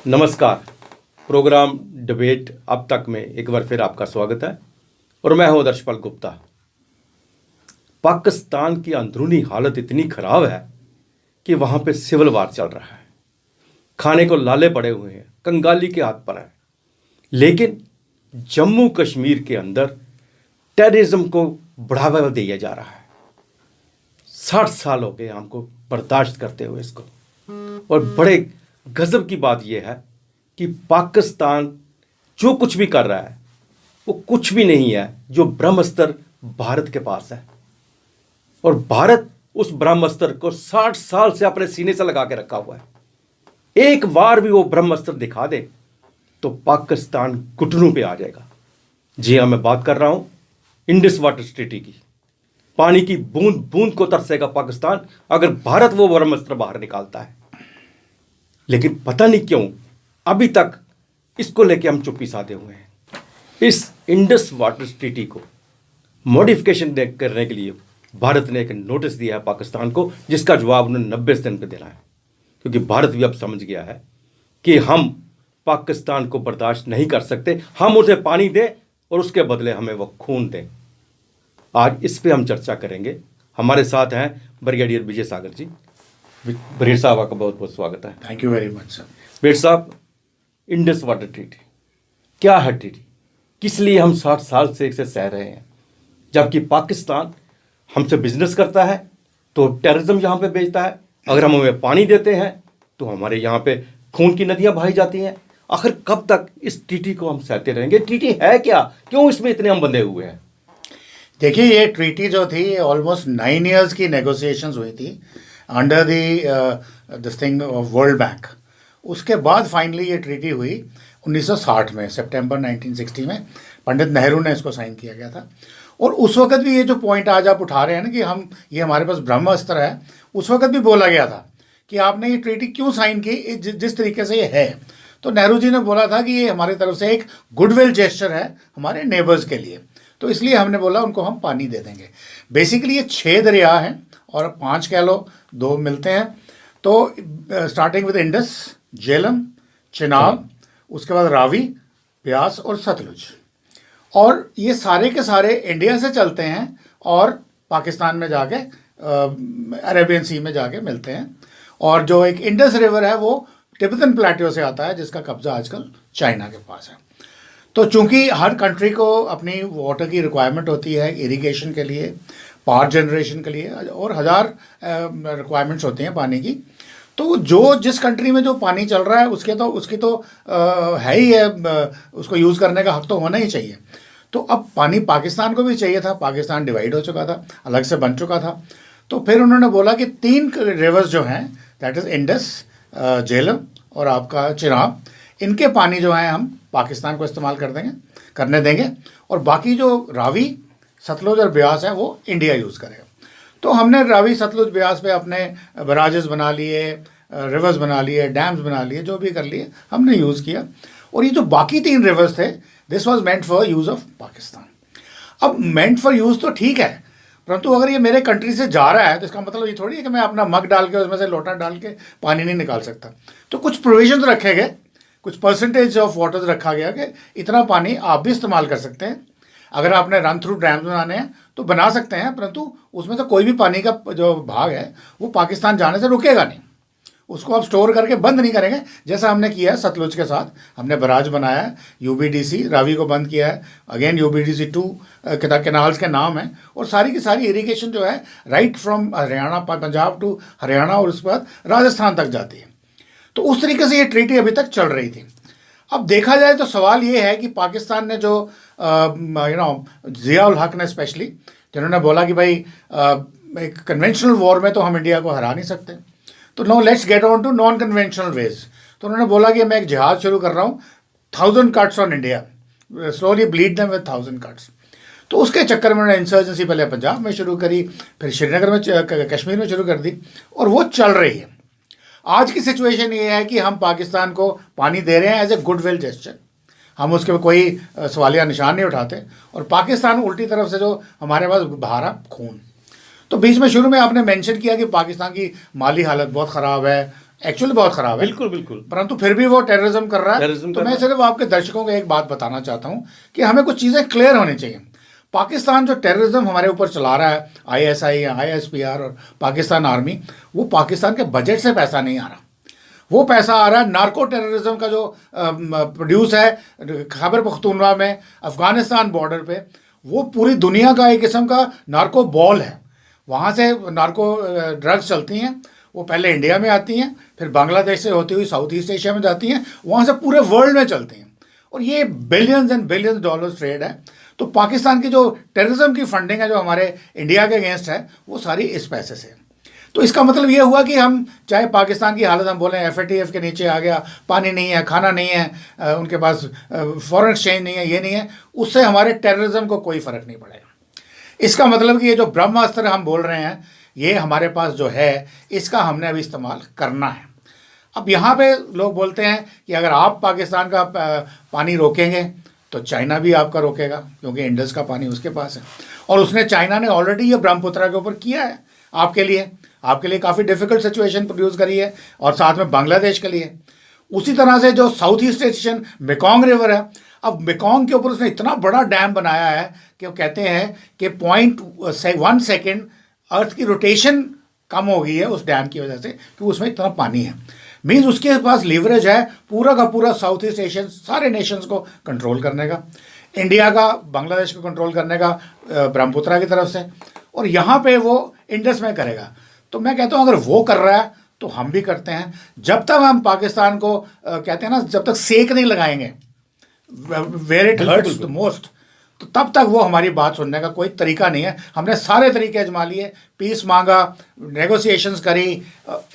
नमस्कार। Programme debate अब तक में एक बार फिर आपका स्वागत है और मैं हूं दर्शपाल गुप्ता। पाकिस्तान की अंदरूनी हालत इतनी खराब है कि वहां पे सिविल वार चल रहा है, खाने को लाले पड़े हुए हैं, कंगाली के हाथ पर है। लेकिन जम्मू कश्मीर के अंदर टेररिज्म को बढ़ावा दिया जा रहा है। 60 साल हो गए हमको बर्दाश्त करते हुए इसको। और बड़े गजब की बात यह है कि पाकिस्तान जो कुछ भी कर रहा है वो कुछ भी नहीं है जो ब्रह्मास्त्र भारत के पास है। और भारत उस ब्रह्मास्त्र को 60 साल से अपने सीने से लगा के रखा हुआ है। एक बार भी वो ब्रह्मास्त्र दिखा दे तो पाकिस्तान घुटनों पे आ जाएगा। जी हाँ, मैं बात कर रहा हूं इंडस वाटर ट्रीटी की। पानी की बूंद बूंद को तरसेगा पाकिस्तान अगर भारत वो ब्रह्मास्त्र बाहर निकालता है। लेकिन पता नहीं क्यों अभी तक इसको लेके हम चुप्पी साधे हुए हैं। इस इंडस वाटर ट्रीटी को मॉडिफिकेशन करने के लिए भारत ने एक नोटिस दिया है पाकिस्तान को, जिसका जवाब उन्होंने 90 दिन पे देना है। क्योंकि भारत भी अब समझ गया है कि हम पाकिस्तान को बर्दाश्त नहीं कर सकते। हम उसे पानी दें और उसके बदले हमें वो खून दें। आज इस पे हम चर्चा करेंगे। हमारे साथ हैं ब्रिगेडियर विजय सागर जी। ब्रिगेडियर साहब, आपका बहुत बहुत स्वागत है। Thank you very much sir. Brigadier साहब, इंडस वाटर ट्रीटी क्या है? ट्रीटी किस लिए हम 60 साल से इसे सह रहे हैं? जबकि पाकिस्तान हमसे बिजनेस करता है तो टेररिज्म यहाँ पे बेचता है। अगर हम हमें पानी देते हैं तो हमारे यहाँ पे खून की नदियाँ बहाई जाती हैं। आखिर कब तक इस ट्रीटी को हम सहते रहेंगे? ट्रीटी है क्या? क्यों इसमें इतने हम बंधे हुए हैं? देखिए, ये ट्रीटी जो थी ऑलमोस्ट 9 इयर्स की नेगोशिएशंस हुई थी under this thing world bank. उसके बाद फाइनली ये ट्रीटी हुई 1960 में, सितंबर 1960 में पंडित नेहरू ने इसको साइन किया गया था। और उस वक्त भी ये जो पॉइंट आज आप उठा रहे हैं ना कि ये हमारे पास ब्रह्मास्त्र है, उस वक्त भी बोला गया था कि आपने ये ट्रीटी क्यों साइन की जिस तरीके से ये है। तो नेहरू जी ने बोला था कि ये हमारी तरफ से एक गुडविल जेस्चर है हमारे नेबर्स के लिए, तो इसलिए हमने बोला उनको हम पानी दे देंगे। बेसिकली ये 6 दरिया हैं और 5 कह लो 2 मिलते हैं। तो starting with Indus, Jhelum, Chenab, उसके बाद रावी, ब्यास और सतलुज। और ये सारे के सारे इंडिया से चलते हैं और पाकिस्तान में जाके अरेबियन सी में जाके मिलते हैं। और जो एक इंडस रिवर है वो तिब्बतन प्लेटो से आता है, जिसका कब्जा आजकल चाइना के पास है। तो चूंकि हर कंट्री को अपनी वाटर की रिक्वायरमेंट होती है, इरिगेशन के लिए, पावर जनरेशन के लिए, और 1000 रिक्वायरमेंट्स होती हैं पानी की। तो जिस कंट्री में जो पानी चल रहा है उसकी तो है ही है, उसको यूज़ करने का हक तो होना ही चाहिए। तो अब पानी पाकिस्तान को भी चाहिए था। पाकिस्तान डिवाइड हो चुका था, अलग से बन चुका था। तो फिर उन्होंने बोला कि 3 रिवर्स जो हैं, दैट इज़ इंडस, झेलम और आपका चिनाब, इनके पानी जो है हम पाकिस्तान को इस्तेमाल करने देंगे और बाकी जो रावी, सतलुज और ब्यास है वो इंडिया यूज़ करेगा। तो हमने रावी, सतलुज, ब्यास पे अपने बराजेस बना लिए, रिवर्स बना लिए, डैम्स बना लिए, जो भी कर लिए हमने यूज़ किया। और ये जो बाकी 3 रिवर्स थे, this was meant for use of Pakistan. अब मेंट फॉर यूज़ तो ठीक है, परंतु अगर ये मेरे कंट्री से जा रहा है तो इसका मतलब ये थोड़ी है कि मैं अपना मग डाल के उसमें से लोटा डाल के पानी नहीं निकाल सकता। तो कुछ प्रोविजंस रखे गए, कुछ परसेंटेज ऑफ वाटर रखा गया कि इतना पानी आप भी इस्तेमाल कर सकते हैं। अगर आपने रन थ्रू डैम्स बनाने हैं तो बना सकते हैं, परंतु उसमें से कोई भी पानी का जो भाग है वो पाकिस्तान जाने से रुकेगा नहीं। उसको आप स्टोर करके बंद नहीं करेंगे, जैसा हमने किया है सतलुज के साथ। हमने बराज बनाया है, यूबीडीसी, रावी को बंद किया है, अगेन यूबीडीसी 2 कैनाल्स के नाम है। और सारी की सारी इरीगेशन जो है right from Haryana, Punjab to Haryana और उसके बाद राजस्थान तक जाती है। तो उस तरीके से ये ट्रीटी अभी तक चल रही थी। अब देखा जाए तो सवाल ये है कि पाकिस्तान ने जो ज़िया उल हक ने स्पेशली, जिन्होंने बोला कि भाई एक कन्वेंशनल वॉर में तो हम इंडिया को हरा नहीं सकते, तो no let's get on to non conventional ways. तो उन्होंने बोला कि मैं एक जिहाद शुरू कर रहा हूँ, 1000 cuts on India, slowly bleed them with 1000 cuts. तो उसके चक्कर में उन्होंने इंसर्जेंसी पहले पंजाब में शुरू करी, फिर श्रीनगर में, कश्मीर में शुरू कर दी, और वो चल रही है। आज की सिचुएशन ये है कि हम पाकिस्तान को पानी दे रहे हैं एज ए गुडविल जेस्चर, हम उसके कोई सवालिया निशान नहीं उठाते। और पाकिस्तान उल्टी तरफ से जो हमारे पास बहा खून। तो बीच में शुरू में आपने मेंशन किया कि पाकिस्तान की माली हालत बहुत ख़राब है, एक्चुअली बहुत ख़राब है, बिल्कुल बिल्कुल। परंतु फिर भी वो टेररिज्म कर रहा है। टेररिज्म तो कर मैं रहा है। सिर्फ आपके दर्शकों को एक बात बताना चाहता हूँ कि हमें कुछ चीज़ें क्लियर होनी चाहिए। पाकिस्तान जो टेररिज्म हमारे ऊपर चला रहा है, ISI, ISPR और पाकिस्तान आर्मी, वो पाकिस्तान के बजट से पैसा नहीं आ रहा। वो पैसा आ रहा है नार्को टेररिज्म का जो प्रोड्यूस है खैबर पख्तूनख्वा में, अफगानिस्तान बॉर्डर पे। वो पूरी दुनिया का एक किस्म का नार्को बॉल है। वहाँ से नार्को ड्रग्स चलती हैं, वो पहले इंडिया में आती हैं, फिर बांग्लादेश से होती हुई साउथ ईस्ट एशिया में जाती हैं, वहाँ से पूरे वर्ल्ड में चलती हैं, और ये billions and billions dollars trade है। तो पाकिस्तान की जो टेररिज्म की फंडिंग है जो हमारे इंडिया के अगेंस्ट है, वो सारी इस पैसे से है। तो इसका मतलब ये हुआ कि हम चाहे पाकिस्तान की हालत हम बोलें FATF के नीचे आ गया, पानी नहीं है, खाना नहीं है, उनके पास फॉरेन एक्सचेंज नहीं है, ये नहीं है, उससे हमारे टेररिज्म को कोई फ़र्क नहीं पड़ेगा। इसका मतलब कि ये जो ब्रह्मास्त्र हम बोल रहे हैं, ये हमारे पास जो है, इसका हमने अभी इस्तेमाल करना है। अब यहाँ पे लोग बोलते हैं कि अगर आप पाकिस्तान का पानी रोकेंगे तो चाइना भी आपका रोकेगा, क्योंकि इंडस का पानी उसके पास है, और उसने चाइना ने ऑलरेडी ये ब्रह्मपुत्रा के ऊपर किया है आपके लिए काफ़ी डिफिकल्ट सिचुएशन प्रोड्यूस करी है, और साथ में बांग्लादेश के लिए। उसी तरह से जो south east Asian Mekong river है, अब मेकोंग के ऊपर उसने इतना बड़ा डैम बनाया है कि वो कहते हैं कि 0.1 सेकेंड अर्थ की रोटेशन कम हो गई है उस डैम की वजह से, कि उसमें इतना पानी है। मीन्स उसके पास लीवरेज है पूरा का पूरा साउथ ईस्ट एशियन सारे नेशंस को कंट्रोल करने का, इंडिया का, बांग्लादेश को कंट्रोल करने का ब्रह्मपुत्रा की तरफ से, और यहाँ पे वो इंडस में करेगा। तो मैं कहता हूँ अगर वो कर रहा है तो हम भी करते हैं। जब तक हम पाकिस्तान को कहते हैं ना, जब तक सेक नहीं लगाएंगे, where it hurts the most, तो तब तक वो हमारी बात सुनने का कोई तरीका नहीं है। हमने सारे तरीके आजमा लिए, पीस मांगा, नेगोशिएशंस करी,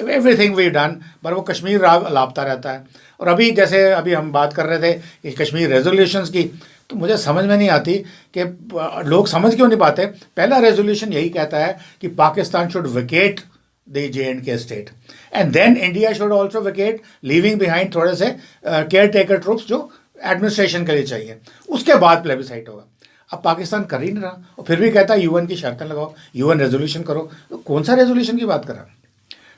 एवरीथिंग वी डन, पर वो कश्मीर लापता रहता है। और अभी जैसे अभी हम बात कर रहे थे कि कश्मीर रेजोल्यूशंस की, तो मुझे समझ में नहीं आती कि लोग समझ क्यों नहीं पाते। पहला रेजोल्यूशन यही कहता है कि Pakistan should vacate the J&K state, and then India should also vacate, leaving behind थोड़े से केयर टेकर ट्रूप्स जो एडमिनिस्ट्रेशन के लिए चाहिए, उसके बाद प्लेबिसाइट होगा। अब पाकिस्तान कर ही नहीं रहा, और फिर भी कहता है UN की शर्तें लगाओ, UN रेजोल्यूशन करो। तो कौन सा रेजोल्यूशन की बात कर रहा है?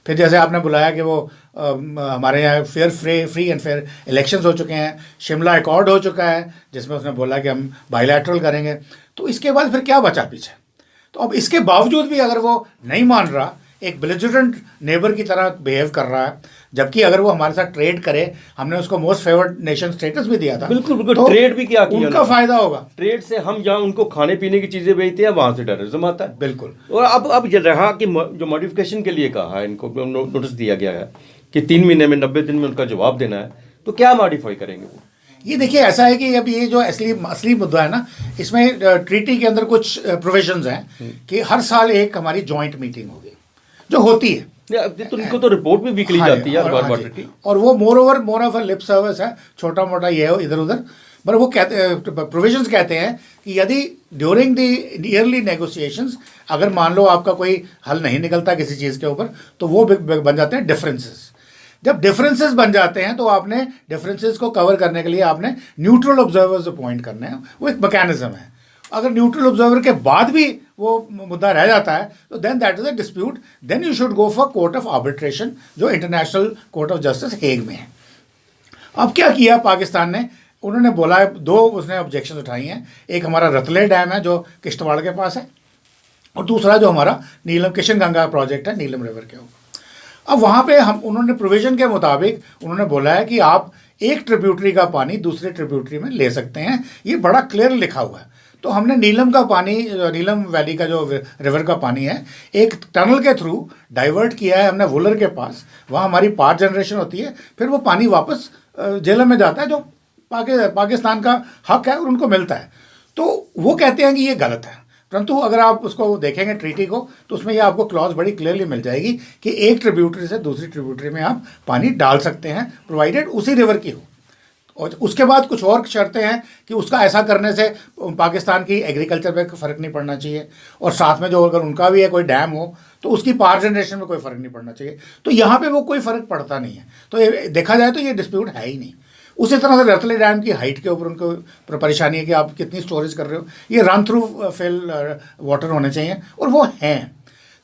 फिर जैसे आपने बुलाया कि वो हमारे यहाँ फ्री एंड फेयर इलेक्शंस हो चुके हैं, शिमला एकॉर्ड हो चुका है जिसमें उसने बोला कि हम बायलैटरल करेंगे, तो इसके बाद फिर क्या बचा पीछे? तो अब इसके बावजूद भी अगर वो नहीं मान रहा, एक बेलिजरेंट नेबर की तरह बिहेव कर रहा है, जबकि अगर वो हमारे साथ ट्रेड करे, हमने उसको मोस्ट फेवर्ड नेशन स्टेटस भी दिया था। बिल्कुल बिल्कुल, तो ट्रेड भी किया उनका फायदा होगा। ट्रेड से हम जहाँ उनको खाने पीने की चीजें बेचते हैं, वहां से टेररिज्म आता है। बिल्कुल। और अब ये रहा कि जो मॉडिफिकेशन के लिए कहा है, इनको नोटिस दिया गया है कि 3 महीने में 90 दिन में उनका जवाब देना है, तो क्या मॉडिफाई करेंगे वो? ये देखिए, ऐसा है कि अब ये जो असली मुद्दा है ना, इसमें ट्रीटी के अंदर कुछ प्रोविजंस हैं कि हर साल एक हमारी जॉइंट मीटिंग होगी जो होती है। तो उनको तो रिपोर्ट भी वीकली जाती है वाटर की, और वो मोर ऑफ लिप सर्विस है, छोटा मोटा ये है इधर उधर। पर वो कहते प्रोविजंस कहते हैं कि यदि ड्यूरिंग द ईयरली नेगोशिएशंस अगर मान लो आपका कोई हल नहीं निकलता किसी चीज़ के ऊपर, तो वो बन जाते हैं डिफरेंसेस। जब डिफरेंसेस बन जाते हैं तो आपने डिफरेंसेस को कवर करने के लिए आपने न्यूट्रल ऑब्जर्वर्स अपॉइंट करने हैं, वो एक मैकेनिज्म है। अगर न्यूट्रल ऑब्जर्वर के बाद भी वो मुद्दा रह जाता है तो then that is a dispute, then you should go for court of arbitration, जो international court of justice Hague में है। अब क्या किया पाकिस्तान ने, उन्होंने बोला है, दो उसने ऑब्जेक्शन उठाई हैं। एक हमारा रतले डैम है जो किश्तवाड़ के पास है, और दूसरा जो हमारा नीलम किशन गंगा प्रोजेक्ट है नीलम रिवर के ऊपर। अब वहाँ पे उन्होंने प्रोविजन के मुताबिक उन्होंने बोला है कि आप एक ट्रिब्यूटरी का पानी दूसरे ट्रिब्यूटरी में ले सकते हैं, ये बड़ा क्लियर लिखा हुआ है। तो हमने नीलम का पानी, नीलम वैली का जो रिवर का पानी है, एक टनल के थ्रू डाइवर्ट किया है हमने वुलर के पास, वहाँ हमारी पावर जनरेशन होती है, फिर वो पानी वापस जेलम में जाता है, जो पाकिस्तान का हक है और उनको मिलता है। तो वो कहते हैं कि ये गलत है, परंतु अगर आप उसको देखेंगे ट्रीटी को, तो उसमें ये आपको क्लॉज बड़ी क्लियरली मिल जाएगी कि एक ट्रिब्यूटरी से दूसरी ट्रिब्यूटरी में आप पानी डाल सकते हैं, प्रोवाइडेड उसी रिवर की हो। और उसके बाद कुछ और शर्तें हैं कि उसका ऐसा करने से पाकिस्तान की एग्रीकल्चर पे फ़र्क नहीं पड़ना चाहिए, और साथ में जो अगर उनका भी है कोई डैम हो तो उसकी पावर जनरेशन में कोई फ़र्क नहीं पड़ना चाहिए। तो यहाँ पे वो कोई फ़र्क पड़ता नहीं है। तो ये देखा जाए तो ये डिस्प्यूट है ही नहीं। उसी तरह से रतले डैम की हाइट के ऊपर उनको परेशानी है कि आप कितनी स्टोरेज कर रहे हो, ये रन थ्रू फेल वाटर होने चाहिए, और वो हैं।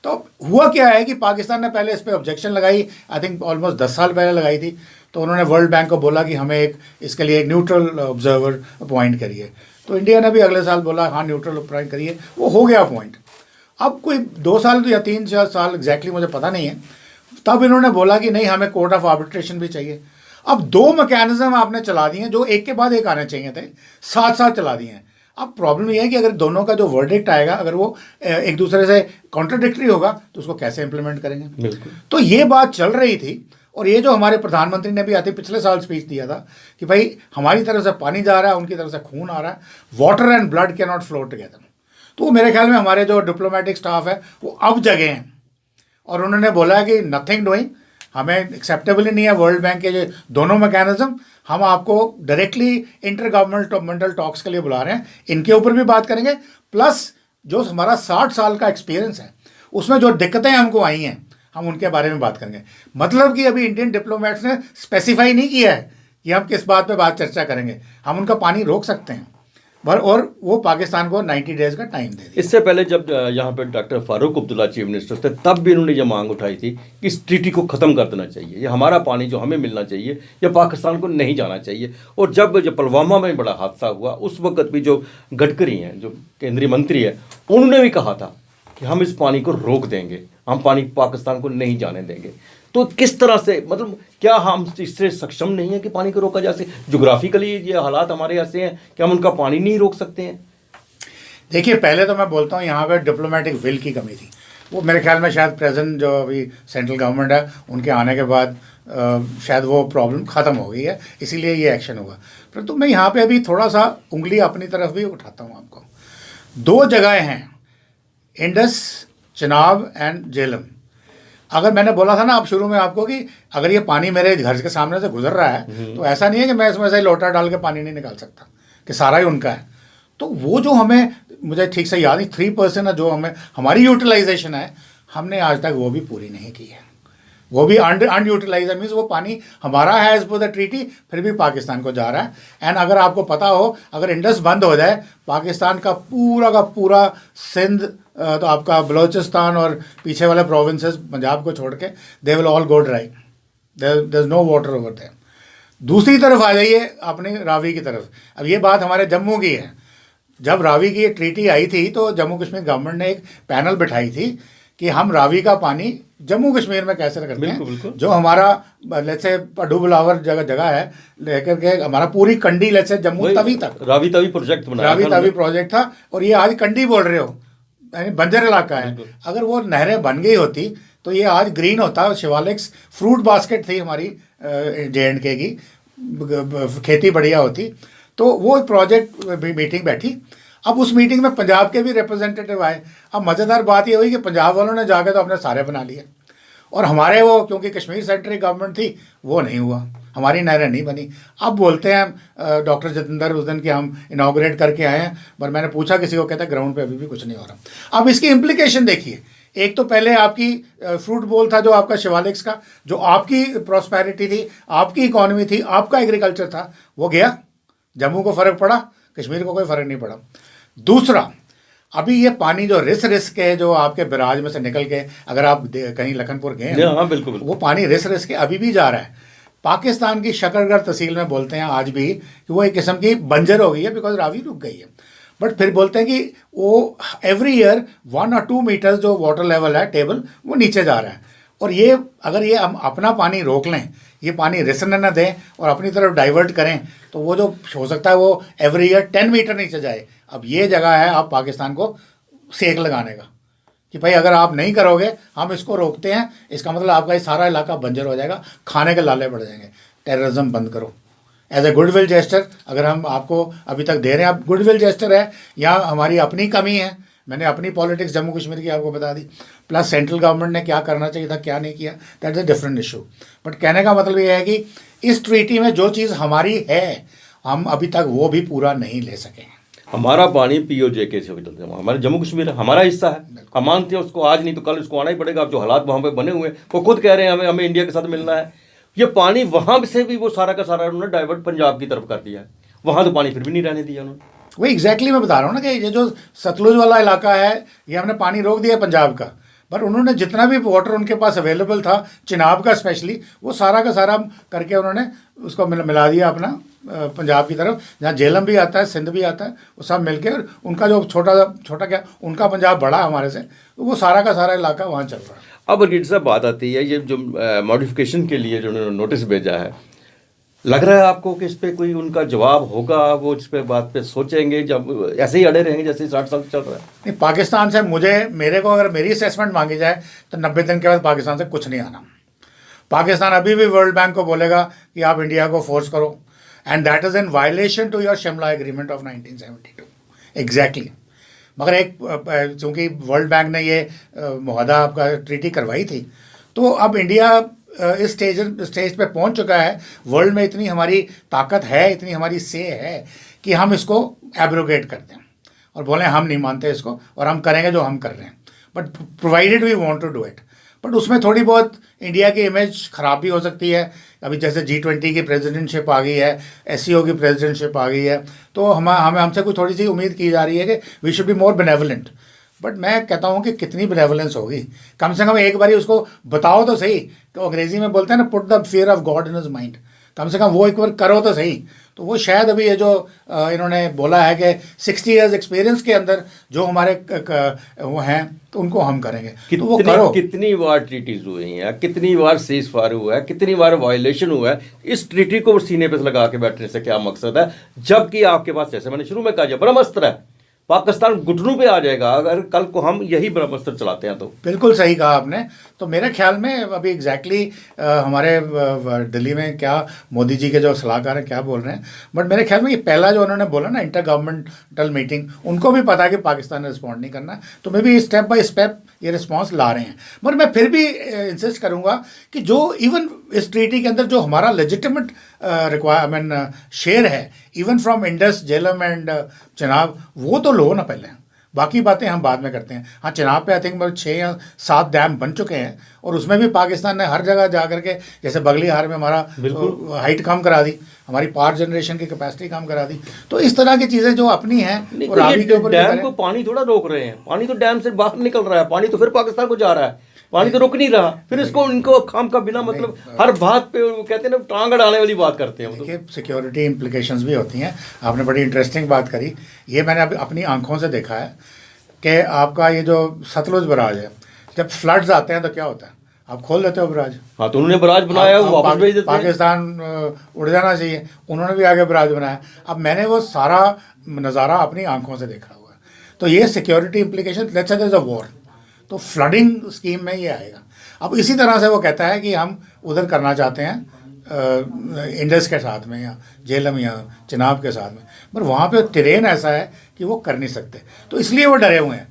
तो हुआ क्या है कि पाकिस्तान ने पहले इस पर ऑब्जेक्शन लगाई, आई थिंक ऑलमोस्ट 10 साल पहले लगाई थी। तो उन्होंने वर्ल्ड बैंक को बोला कि हमें इसके लिए एक न्यूट्रल ऑब्जर्वर अपॉइंट करिए। तो इंडिया ने भी अगले साल बोला हाँ न्यूट्रल अपॉइंट करिए, वो हो गया अपॉइंट। अब कोई 2 साल या 3-4 साल एग्जैक्टली मुझे पता नहीं है, तब इन्होंने बोला कि नहीं हमें कोर्ट ऑफ आर्बिट्रेशन भी चाहिए। अब 2 मैकेनिज्म आपने चला दिए जो एक के बाद एक आने चाहिए थे, साथ साथ चला दिए हैं। अब प्रॉब्लम ये है कि अगर दोनों का जो वर्डिक्ट आएगा अगर वो एक दूसरे से कॉन्ट्राडिक्टरी होगा तो उसको कैसे इंप्लीमेंट करेंगे। बिल्कुल। तो ये बात चल रही थी, और ये जो हमारे प्रधानमंत्री ने भी आते पिछले साल स्पीच दिया था कि भाई हमारी तरफ से पानी जा रहा है, उनकी तरफ से खून आ रहा है, water and blood can not flow together. तो मेरे ख्याल में हमारे जो डिप्लोमेटिक स्टाफ है वो अब जगे हैं और उन्होंने बोला कि नथिंग डूइंग, हमें एक्सेप्टेबल ही नहीं है वर्ल्ड बैंक के जो दोनों मैकेनिज्म, हम आपको डायरेक्टली इंटर गवर्नमेंटल टॉक्स के लिए बुला रहे हैं, इनके ऊपर भी बात करेंगे। प्लस जो हमारा 60 साल का एक्सपीरियंस है उसमें जो दिक्कतें हमको आई हैं हम उनके बारे में बात करेंगे। मतलब कि अभी इंडियन डिप्लोमेट्स ने स्पेसिफाई नहीं किया है कि हम किस बात पे बात चर्चा करेंगे, हम उनका पानी रोक सकते हैं और वो पाकिस्तान को 90 डेज का टाइम दे दिया। इससे पहले जब यहाँ पे doctor Farooq Abdullah chief minister थे तब भी इन्होंने ये मांग उठाई थी कि इस ट्रीटी को ख़त्म कर देना चाहिए, ये हमारा पानी जो हमें मिलना चाहिए ये पाकिस्तान को नहीं जाना चाहिए। और जब पुलवामा में बड़ा हादसा हुआ उस वक्त भी जो गडकरी हैं, जो केंद्रीय मंत्री है, उन्होंने भी कहा था कि हम इस पानी को रोक देंगे, हम पानी पाकिस्तान को नहीं जाने देंगे। तो किस तरह से, मतलब क्या हम इससे सक्षम नहीं है कि पानी को रोका जा सके? जोग्राफिकली ये हालात हमारे ऐसे हैं कि हम उनका पानी नहीं रोक सकते हैं? देखिए पहले तो मैं बोलता हूँ यहाँ पर डिप्लोमेटिक विल की कमी थी। वो मेरे ख्याल में शायद प्रेजेंट जो अभी सेंट्रल गवर्नमेंट है उनके आने के बाद शायद वो प्रॉब्लम ख़त्म हो गई है, इसीलिए ये एक्शन हुआ। परंतु मैं यहाँ पे अभी थोड़ा सा उंगली अपनी तरफ भी उठाता हूँ। आपको 2 जगह हैं, इंडस, चिनाब एंड झेलम। अगर मैंने बोला था ना अब शुरू में आपको कि अगर ये पानी मेरे घर के सामने से गुजर रहा है तो ऐसा नहीं है कि मैं इसमें से लोटा डाल के पानी नहीं निकाल सकता, कि सारा ही उनका है। तो वो जो हमें, मुझे ठीक से याद नहीं, 3% है जो हमें हमारी यूटिलाइजेशन है, हमने आज तक वो भी पूरी नहीं की है। वो भी अनयूटिलाइज मीन्स वो पानी हमारा है एज पर द ट्रीटी, फिर भी पाकिस्तान को जा रहा है। एंड अगर आपको पता हो अगर इंडस बंद हो जाए पाकिस्तान का पूरा सिंध, तो आपका बलोचिस्तान और पीछे वाले प्रोविंसेस पंजाब को छोड़ के they will all go dry, there is no water over there. दूसरी तरफ आ जाइए अपनी रावी की तरफ। अब ये बात हमारे जम्मू की है। जब रावी की ये ट्रीटी आई थी तो जम्मू कश्मीर गवर्नमेंट ने एक पैनल बिठाई थी कि हम रावी का पानी जम्मू कश्मीर में कैसे करते हैं। बिल्कुल। जो हमारा लेट्स से पड्डू बिलावर जगह है लेकर के हमारा पूरी कंडी लेट्स से जम्मू तवी तक रावी तवी प्रोजेक्ट बनाया, रावी तवी प्रोजेक्ट था। और ये आज कंडी बोल रहे हो, यानी बंजर इलाका है। अगर वो नहरें बन गई होती तो ये आज ग्रीन होता। शिवालिक्स फ्रूट बास्केट थी हमारी J&K की, खेती बढ़िया होती। तो वो प्रोजेक्ट मीटिंग बैठी। अब उस मीटिंग में पंजाब के भी रिप्रेजेंटेटिव आए। अब मज़ेदार बात ये हुई कि पंजाब वालों ने जाकर तो अपने सारे बना लिए और हमारे वो, क्योंकि कश्मीर सेंट्रल गवर्नमेंट थी, वो नहीं हुआ, हमारी नहरें नहीं बनी। अब बोलते हैं डॉक्टर जितेंद्र उस दिन कि हम इनाग्रेट करके आए हैं, पर मैंने पूछा किसी को, कहता है ग्राउंड पे अभी भी कुछ नहीं हो रहा। अब इसकी इम्प्लीकेशन देखिए, एक तो पहले आपकी फ्रूट बोल था जो आपका शिवालिक्स का, जो आपकी प्रॉस्पेरिटी थी, आपकी इकॉनमी थी, आपका एग्रीकल्चर था, वो गया। जम्मू को फ़र्क पड़ा, कश्मीर को कोई फ़र्क नहीं पड़ा। दूसरा, अभी ये पानी जो रिस के जो आपके बराज में से निकल के, अगर आप कहीं लखनपुर गए, हाँ बिल्कुल, वो पानी रिस के अभी भी जा रहा है। पाकिस्तान की शकरगढ़ तहसील में बोलते हैं आज भी कि वो एक किस्म की बंजर हो गई है, बिकॉज रावी रुक गई है। बट फिर बोलते हैं कि वो एवरी ईयर 1 और 2 मीटर्स जो वाटर लेवल है टेबल, वो नीचे जा रहा है। और ये अगर ये हम अपना पानी रोक लें, ये पानी रिसने न दें और अपनी तरफ डाइवर्ट करें, तो वो जो हो सकता है वो एवरी ईयर 10 मीटर नीचे जाए। अब ये जगह है आप पाकिस्तान को सेक लगाने का कि भाई अगर आप नहीं करोगे, हम इसको रोकते हैं, इसका मतलब आपका ये सारा इलाका बंजर हो जाएगा, खाने के लाले पड़ जाएंगे। टेररिज्म बंद करो एज ए गुडविल जेस्टर। अगर हम आपको अभी तक दे रहे हैं, आप गुडविल जेस्टर है या हमारी अपनी कमी है। मैंने अपनी पॉलिटिक्स जम्मू कश्मीर की आपको बता दी, प्लस सेंट्रल गवर्नमेंट ने क्या करना चाहिए था, क्या नहीं किया, that is a different issue. But कहने का मतलब ये है कि इस ट्रीटी में जो चीज़ हमारी है, हम अभी तक वो भी पूरा नहीं ले सके। हमारा पानी POJ से चलते हैं, हमारे जम्मू कश्मीर हमारा हिस्सा है, हम मानते हैं उसको, आज नहीं तो कल उसको आना ही पड़ेगा। अब जो हालात वहाँ पे बने हुए हैं, वो खुद कह रहे हैं हमें इंडिया के साथ मिलना है। ये पानी वहाँ से भी वो सारा का सारा उन्होंने डाइवर्ट पंजाब की तरफ कर दिया है, वहाँ तो पानी फिर भी नहीं रहने दिया उन्होंने। वही एग्जैक्टली मैं बता रहा हूँ ना कि ये जो सतलुज वाला इलाका है, ये हमने पानी रोक दिया पंजाब का, पर उन्होंने जितना भी वाटर उनके पास अवेलेबल था चिनाब का स्पेशली, वो सारा का सारा करके उन्होंने उसको मिला दिया अपना पंजाब की तरफ, जहाँ झेलम भी आता है, सिंध भी आता है, वो सब मिलके, और उनका जो छोटा क्या उनका पंजाब बड़ा हमारे से, तो वो सारा का सारा इलाका वहाँ चल रहा है। अब रीड साहब बात आती है ये जो मॉडिफिकेशन के लिए जो उन्होंने नोटिस भेजा है, लग रहा है आपको कि इस पे कोई उनका जवाब होगा, वो इस पे बात पे सोचेंगे, जब ऐसे ही अड़े रहेंगे जैसे 60 साल चल रहा है? नहीं, पाकिस्तान से मेरे को अगर मेरी असेसमेंट मांगी जाए तो 90 दिन के बाद पाकिस्तान से कुछ नहीं आना। पाकिस्तान अभी भी वर्ल्ड बैंक को बोलेगा कि आप इंडिया को फोर्स करो, and that is in violation to your Shimla agreement of 1972 exactly. मगर एक चूंकि वर्ल्ड बैंक ने ये मुआहदा आपका ट्रीटी करवाई थी, तो अब इंडिया इस स्टेज पे पहुंच चुका है, वर्ल्ड में इतनी हमारी ताकत है, इतनी हमारी से है कि हम इसको एब्रोगेट कर दें और बोलें हम नहीं मानते इसको और हम करेंगे जो हम कर रहे हैं, but provided we want to do it. But उसमें थोड़ी बहुत इंडिया की इमेज ख़राब भी हो सकती है। अभी जैसे G20 की प्रेसिडेंटशिप आ गई है, SCO की प्रेसिडेंटशिप आ गई है, तो हमसे कुछ थोड़ी सी उम्मीद की जा रही है कि we should be more benevolent. But मैं कहता हूँ कि कितनी बेनेवलेंस होगी, कम से कम एक बार उसको बताओ तो सही। तो अंग्रेजी में बोलते हैं ना, put the fear of God in his mind, कम से कम वो एक बार करो तो सही। तो वो शायद अभी ये जो इन्होंने बोला है कि 60 इयर्स एक्सपीरियंस के अंदर जो हमारे वो हैं तो उनको हम करेंगे, तो वो करो। कितनी बार ट्रीटीज हुई हैं, कितनी बार सीज फायर हुआ है, कितनी बार वायलेशन हुआ है, इस ट्रीटी को सीने पे लगा के बैठने से क्या मकसद है? जबकि आपके पास, जैसे मैंने शुरू में कहा, ब्रह्मास्त्र है, पाकिस्तान घुटनों पे आ जाएगा अगर कल को हम यही ब्रह्मास्त्र चलाते हैं तो। बिल्कुल सही कहा आपने। तो मेरे ख्याल में अभी एग्जैक्टली हमारे दिल्ली में क्या मोदी जी के जो सलाहकार हैं क्या बोल रहे हैं, बट मेरे ख्याल में ये पहला जो उन्होंने बोला ना इंटर गवर्नमेंटल मीटिंग, उनको भी पता है कि पाकिस्तान ने रिस्पॉन्ड नहीं करना, तो मे भी स्टेप बाय स्टेप ये रिस्पॉन्स ला रहे हैं। मगर मैं फिर भी इंसिस्ट करूँगा कि जो इवन इस ट्रीटी के अंदर जो हमारा लेजिटिमेट शेयर है, even from Indus, Jhelum and Chenab, वो तो लो ना पहले, बाकी बातें हम बाद में करते हैं। हाँ, चिनाब पे आई थिंक 6 या 7 डैम बन चुके हैं, और उसमें भी पाकिस्तान ने हर जगह जा करके, जैसे बगलीहार में हमारा हाइट कम करा दी, हमारी पावर जनरेशन की कैपेसिटी कम करा दी। तो इस तरह की चीज़ें जो अपनी हैं, और रावी के ऊपर डैम को पानी थोड़ा रोक रहे हैं, पानी तो डैम से बाहर निकल रहा है, पानी तो फिर पाकिस्तान को जा रहा है, पानी तो रुक नहीं रहा, फिर इसको इनको खाम का बिना मतलब हर बात पे वो कहते हैं ना टांग अड़ाने वाली बात करते हैं। देखिए, सिक्योरिटी इम्प्लीकेशंस भी होती हैं। आपने बड़ी इंटरेस्टिंग बात करी, ये मैंने अभी अपनी आंखों से देखा है कि आपका ये जो सतलुज बराज है, जब फ्लड्स आते हैं तो क्या होता है, आप खोल देते हो बराज। हाँ, तो उन्होंने बराज बनाया, वो वापस भेज देते हैं। पाकिस्तान उड़ जाना चाहिए, उन्होंने भी आगे बराज बनाया। अब मैंने वो सारा नज़ारा अपनी आंखों से देखा हुआ है। तो ये security implication, let's say there is a war, तो फ्लडिंग स्कीम में ये आएगा। अब इसी तरह से वो कहता है कि हम उधर करना चाहते हैं इंडस के साथ में या झेलम या चिनाब के साथ में, पर वहाँ पे टेरेन ऐसा है कि वो कर नहीं सकते, तो इसलिए वो डरे हुए हैं।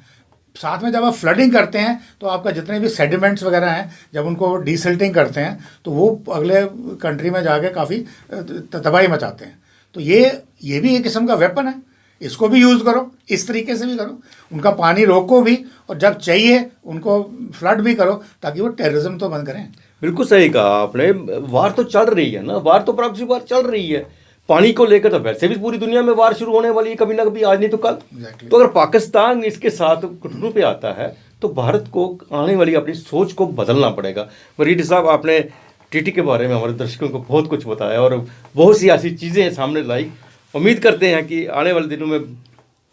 साथ में जब आप फ्लडिंग करते हैं तो आपका जितने भी सेडिमेंट्स वगैरह हैं, जब उनको डीसिल्टिंग करते हैं तो वो अगले कंट्री में जाके काफ़ी तबाही मचाते हैं। तो ये भी एक किस्म का वेपन है, इसको भी यूज़ करो, इस तरीके से भी करो, उनका पानी रोको भी, और जब चाहिए उनको फ्लड भी करो, ताकि वो टेररिज्म तो बंद करें। बिल्कुल सही कहा आपने। वार तो चल रही है ना, वार तो प्रॉक्सी वार चल रही है, पानी को लेकर तो वैसे भी पूरी दुनिया में वार शुरू होने वाली है, कभी ना कभी, आज नहीं तो कल। तो अगर पाकिस्तान इसके साथ घुटनों पे आता है तो भारत को आने वाली अपनी सोच को बदलना पड़ेगा। रीड साहब, आपने ट्रीटी के बारे में हमारे दर्शकों को बहुत कुछ बताया और बहुत सी ऐसी चीज़ें सामने लाई। उम्मीद करते हैं कि आने वाले दिनों में,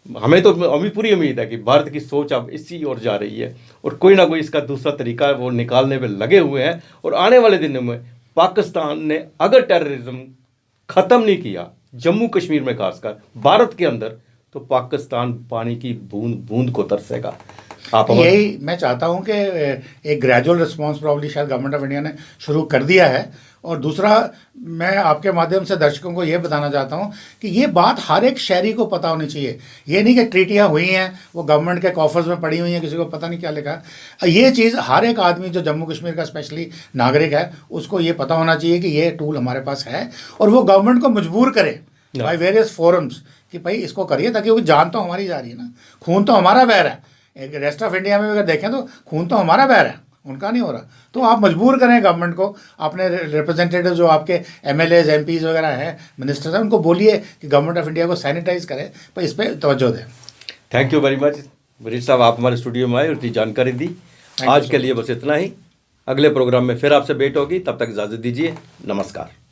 हमें तो पूरी उम्मीद है कि भारत की सोच अब इसी ओर जा रही है और कोई ना कोई इसका दूसरा तरीका वो निकालने में लगे हुए हैं। और आने वाले दिनों में पाकिस्तान ने अगर टेररिज्म ख़त्म नहीं किया, जम्मू कश्मीर में खासकर भारत के अंदर, तो पाकिस्तान पानी की बूंद बूंद को तरसेगा। यही मैं चाहता हूँ कि एक ग्रेजुअल रिस्पांस प्रॉब्ली शायद गवर्नमेंट ऑफ इंडिया ने शुरू कर दिया है। और दूसरा, मैं आपके माध्यम से दर्शकों को ये बताना चाहता हूँ कि ये बात हर एक शहरी को पता होनी चाहिए। ये नहीं कि ट्रीटियाँ हुई हैं, वो गवर्नमेंट के कॉफर्स में पड़ी हुई हैं, किसी को पता नहीं क्या लिखा है। ये चीज़ हर एक आदमी जो जम्मू कश्मीर का स्पेशली नागरिक है, उसको ये पता होना चाहिए कि ये टूल हमारे पास है, और वो गवर्नमेंट को मजबूर करे बाई वेरियस फोरम्स कि भाई इसको करिए, ताकि वो जान तो हमारी जा रही है ना, खून तो हमारा बह रहा है। एक रेस्ट ऑफ इंडिया में अगर देखें तो खून तो हमारा बह रहा है, उनका नहीं हो रहा। तो आप मजबूर करें गवर्नमेंट को, अपने रिप्रेजेंटेटिव जो आपके MLAs MPs वगैरह हैं, मिनिस्टर्स हैं, उनको बोलिए कि गवर्नमेंट ऑफ इंडिया को सैनिटाइज करें, पर इस पर तवज्जो दें। Thank you very much read साहब, आप हमारे स्टूडियो में आए और इतनी जानकारी दी। you आज so के लिए बस इतना ही। अगले प्रोग्राम में फिर आपसे भेंट होगी, तब तक इजाज़त दीजिए। नमस्कार।